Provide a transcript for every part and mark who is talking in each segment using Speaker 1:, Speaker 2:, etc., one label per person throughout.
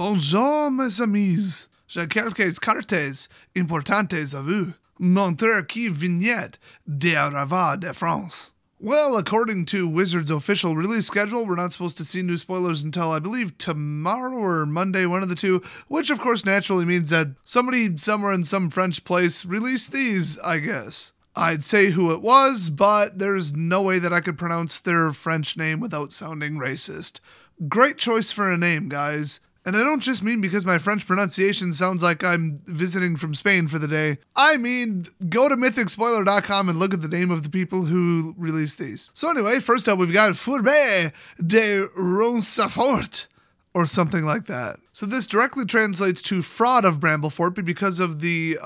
Speaker 1: Bonjour, mes amis. J'ai quelques cartes importantes à vous montrer qui vignette des Rava de France. Well, according to Wizards' official release schedule, we're not supposed to see new spoilers until, I believe, tomorrow or Monday, one of the two, which of course naturally means that somebody somewhere in some French place released these, I guess. I'd say who it was, but there's no way that I could pronounce their French name without sounding racist. Great choice for a name, guys. And I don't just mean because my French pronunciation sounds like I'm visiting from Spain for the day. I mean, go to mythicspoiler.com and look at the name of the people who released these. So anyway, first up we've got Fourbe de Ronsafort, or something like that. So this directly translates to fraud of Bramblefort, but because of the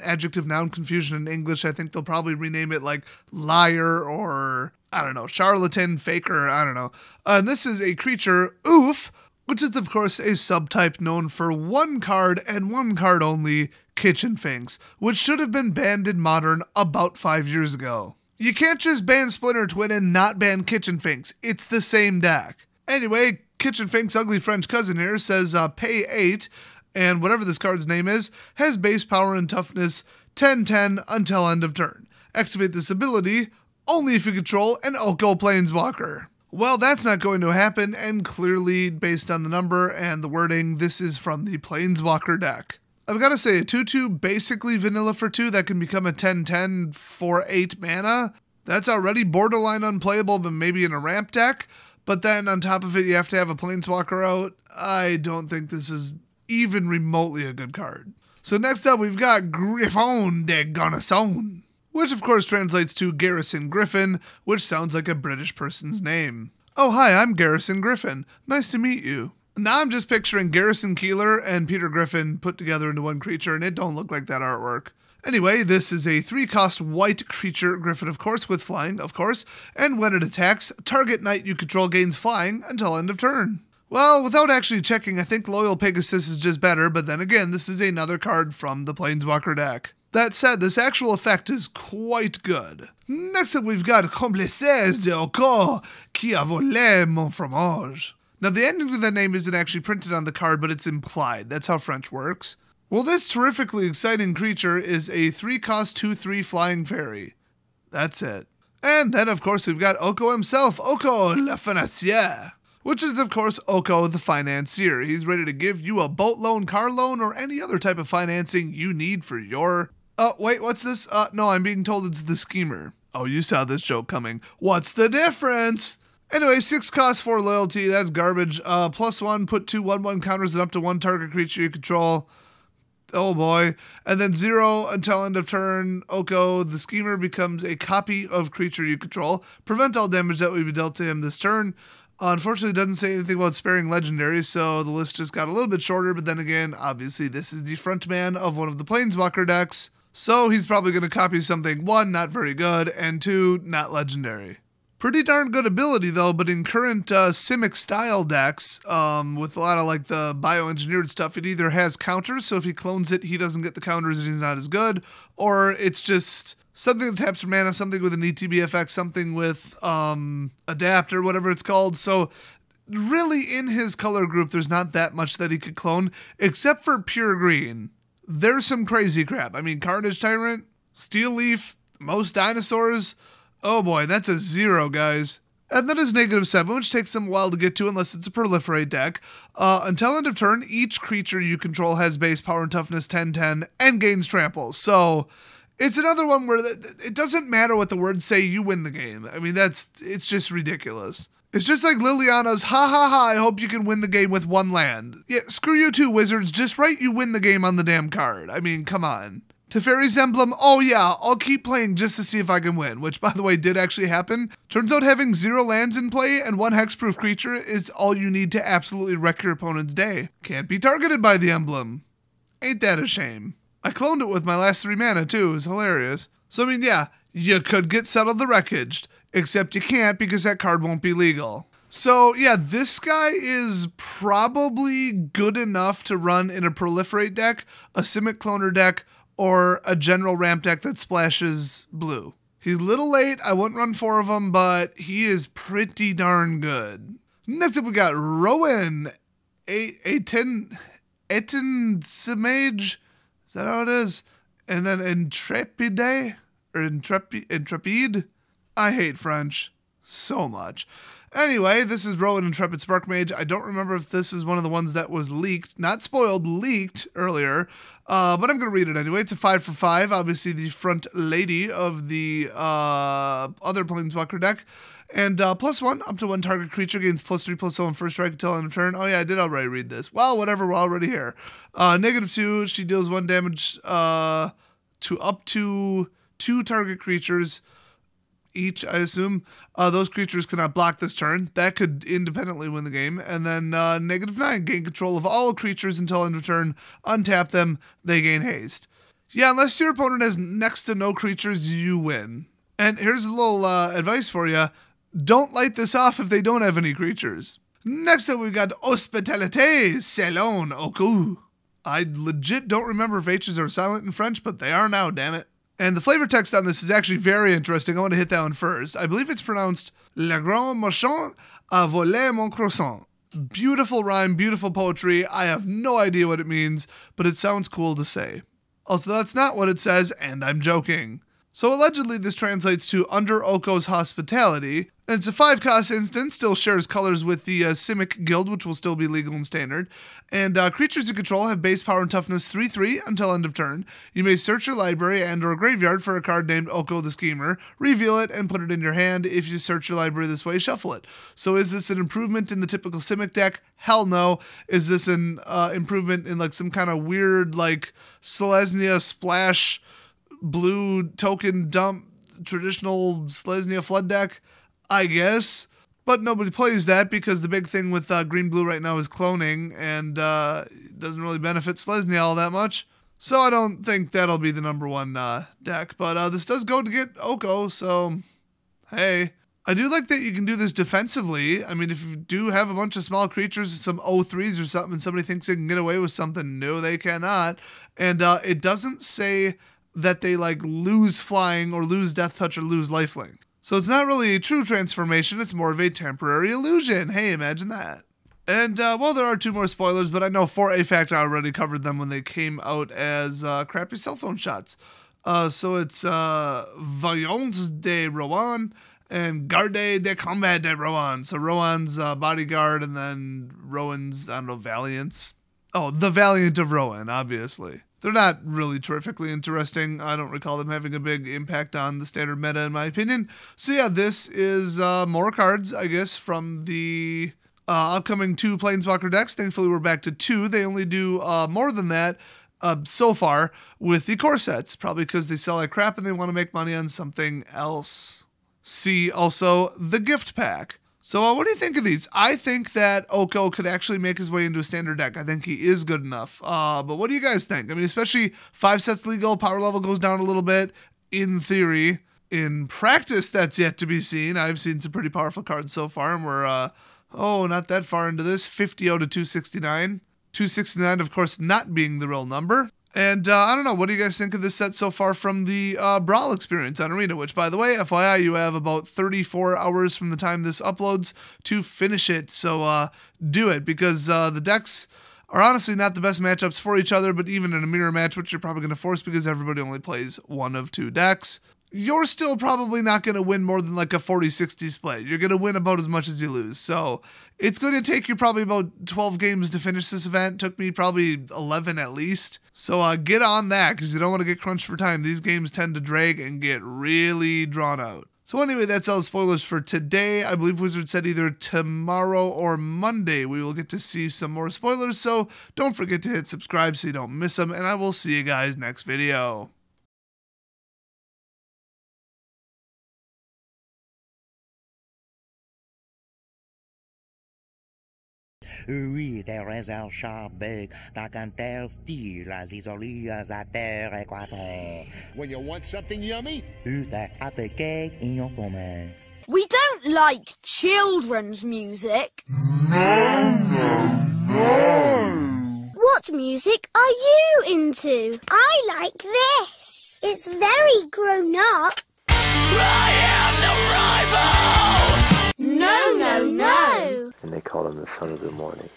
Speaker 1: adjective-noun confusion in English, I think they'll probably rename it like liar or, I don't know, charlatan, faker, I don't know. And this is a creature, Oof, which is, of course, a subtype known for one card and one card only, Kitchen Finks, which should have been banned in Modern about 5 years ago. You can't just ban Splinter Twin and not ban Kitchen Finks. It's the same deck. Anyway, Kitchen Fink's ugly French cousin here says pay 8, and whatever this card's name is, has base power and toughness 10-10 until end of turn. Activate this ability only if you control an Oko Planeswalker. Well, that's not going to happen, and clearly, based on the number and the wording, this is from the Planeswalker deck. I've got to say, a 2-2 basically vanilla for 2 that can become a 10-10 for 8 mana, that's already borderline unplayable, but maybe in a ramp deck, but then on top of it, you have to have a Planeswalker out. I don't think this is even remotely a good card. So next up, we've got Griffon de Garnison, which of course translates to Garrison Griffin, which sounds like a British person's name. Oh hi, I'm Garrison Griffin. Nice to meet you. Now I'm just picturing Garrison Keeler and Peter Griffin put together into one creature, and it don't look like that artwork. Anyway, this is a 3-cost white creature, Griffin of course, with flying, of course, and when it attacks, target knight you control gains flying until end of turn. Well, without actually checking, I think Loyal Pegasus is just better, but then again, this is another card from the Planeswalker deck. That said, this actual effect is quite good. Next up, we've got Complices de Oko qui a volé mon fromage. Now, the ending to that name isn't actually printed on the card, but it's implied. That's how French works. Well, this terrifically exciting creature is a 3-cost 2/3 flying fairy. That's it. And then, of course, we've got Oko himself, Oko le Financier, which is, of course, Oko the Financier. He's ready to give you a boat loan, car loan, or any other type of financing you need for your... wait, what's this? No, I'm being told it's the Schemer. Oh, you saw this joke coming. What's the difference? Anyway, 6 cost 4 loyalty, that's garbage. +1, put 2 1/1 counters and up to 1 target creature you control. Oh boy. And then 0 until end of turn. Oko, the Schemer, becomes a copy of creature you control. Prevent all damage that would be dealt to him this turn. Unfortunately, it doesn't say anything about sparing legendaries, so the list just got a little bit shorter, but then again, obviously this is the frontman of one of the Planeswalker decks, so he's probably going to copy something, 1, not very good, and 2, not legendary. Pretty darn good ability though, but in current Simic style decks, with a lot of like the bioengineered stuff, it either has counters, so if he clones it, he doesn't get the counters and he's not as good, or it's just something that taps for mana, something with an ETB effect, something with adapt or whatever it's called. So really in his color group, there's not that much that he could clone, except for pure green. There's some crazy crap. I mean, Carnage Tyrant, Steel Leaf, most dinosaurs. Oh boy, that's a 0, guys. And then is -7, which takes them a while to get to unless it's a proliferate deck. Until end of turn, each creature you control has base power and toughness 10-10 and gains trample. So it's another one where it doesn't matter what the words say, you win the game. I mean, it's just ridiculous. It's just like Liliana's, ha ha ha, I hope you can win the game with 1 land. Yeah, screw you too, Wizards, just write you win the game on the damn card. I mean, come on. Teferi's Emblem, oh yeah, I'll keep playing just to see if I can win, which by the way did actually happen. Turns out having 0 lands in play and 1 hexproof creature is all you need to absolutely wreck your opponent's day. Can't be targeted by the emblem. Ain't that a shame? I cloned it with my last 3 mana too, it was hilarious. So I mean yeah, you could get Settled the Wreckage, except you can't because that card won't be legal. So yeah, this guy is probably good enough to run in a proliferate deck, a Simic cloner deck, or a general ramp deck that splashes blue. He's a little late, I wouldn't run 4 of them, but he is pretty darn good. Next up we got Rowan Etinsimage. Is that how it is? And then Intrepide or Intrepide. I hate French so much. Anyway, this is Rowan Intrepid Spark Mage. I don't remember if this is one of the ones that was leaked, not spoiled, leaked earlier. But I'm going to read it anyway. It's a 5 for 5. Obviously, the front lady of the other Planeswalker deck. And +1, up to 1 target creature gains +3/+0 on first strike until end of turn. Oh yeah, I did already read this. Well, whatever, we're already here. -2, she deals 1 damage to up to 2 target creatures each, I assume. Those creatures cannot block this turn. That could independently win the game. And then -9, gain control of all creatures until end of turn. Untap them, they gain haste. Yeah, unless your opponent has next to no creatures, you win. And here's a little advice for you. Don't light this off if they don't have any creatures. Next up, we've got Hospitalité Salon Oku. I legit don't remember if H's are silent in French, but they are now, damn it. And the flavor text on this is actually very interesting. I want to hit that one first. I believe it's pronounced Le Grand Marchand a volé mon croissant. Beautiful rhyme, beautiful poetry. I have no idea what it means, but it sounds cool to say. Also, that's not what it says, and I'm joking. So allegedly this translates to Under Oko's Hospitality, and it's a 5-cost instant, still shares colors with the Simic Guild, which will still be legal and standard. And creatures you control have base power and toughness 3/3 until end of turn. You may search your library and or graveyard for a card named Oko the Schemer, reveal it, and put it in your hand. If you search your library this way, shuffle it. So is this an improvement in the typical Simic deck? Hell no. Is this an improvement in like some kind of weird like Selesnya splash blue token dump traditional Selesnya flood deck? I guess. But nobody plays that because the big thing with green-blue right now is cloning, and it doesn't really benefit Selesnya all that much. So I don't think that'll be the number one deck. But this does go to get Oko, so hey. I do like that you can do this defensively. I mean, if you do have a bunch of small creatures and some O3s or something, and somebody thinks they can get away with something, no, they cannot. And it doesn't say that they like lose flying or lose death touch or lose lifelink. So it's not really a true transformation, it's more of a temporary illusion. Hey, imagine that. And, well, there are 2 more spoilers, but I know for a fact I already covered them when they came out as crappy cell phone shots. So it's Vaillance de Rowan and Garde de Combat de Rowan. So Rowan's bodyguard and then Rowan's, I don't know, Valiance. Oh, the Valiant of Rowan, obviously. They're not really terrifically interesting. I don't recall them having a big impact on the standard meta, in my opinion. So yeah, this is more cards, I guess, from the upcoming 2 Planeswalker decks. Thankfully, we're back to 2. They only do more than that so far with the core sets, probably because they sell like crap and they want to make money on something else. See also the gift pack. So what do you think of these? I think that Oko could actually make his way into a standard deck. I think he is good enough. But what do you guys think? I mean, especially 5 sets legal, power level goes down a little bit, in theory. In practice, that's yet to be seen. I've seen some pretty powerful cards so far, and we're, not that far into this. 50 to 269. 269, of course, not being the real number. And I don't know, what do you guys think of this set so far from the Brawl experience on Arena, which, by the way, FYI, you have about 34 hours from the time this uploads to finish it. So do it, because the decks are honestly not the best matchups for each other, but even in a mirror match, which you're probably going to force because everybody only plays one of 2 decks, you're still probably not going to win more than like a 40-60 split. You're going to win about as much as you lose. So it's going to take you probably about 12 games to finish this event. Took me probably 11 at least. So get on that because you don't want to get crunched for time. These games tend to drag and get really drawn out. So anyway, that's all the spoilers for today. I believe Wizard said either tomorrow or Monday we will get to see some more spoilers. So don't forget to hit subscribe so you don't miss them. And I will see you guys next video.
Speaker 2: Oui, des réserves charbec, dans un tel style, as isolées à terre équateur.
Speaker 3: When you want something yummy?
Speaker 2: Juste apple cake in your command.
Speaker 4: We don't like children's music.
Speaker 5: No. What music are you into? I like this. It's very grown up.
Speaker 6: I am the rival!
Speaker 5: No.
Speaker 7: And they call him the son of the morning.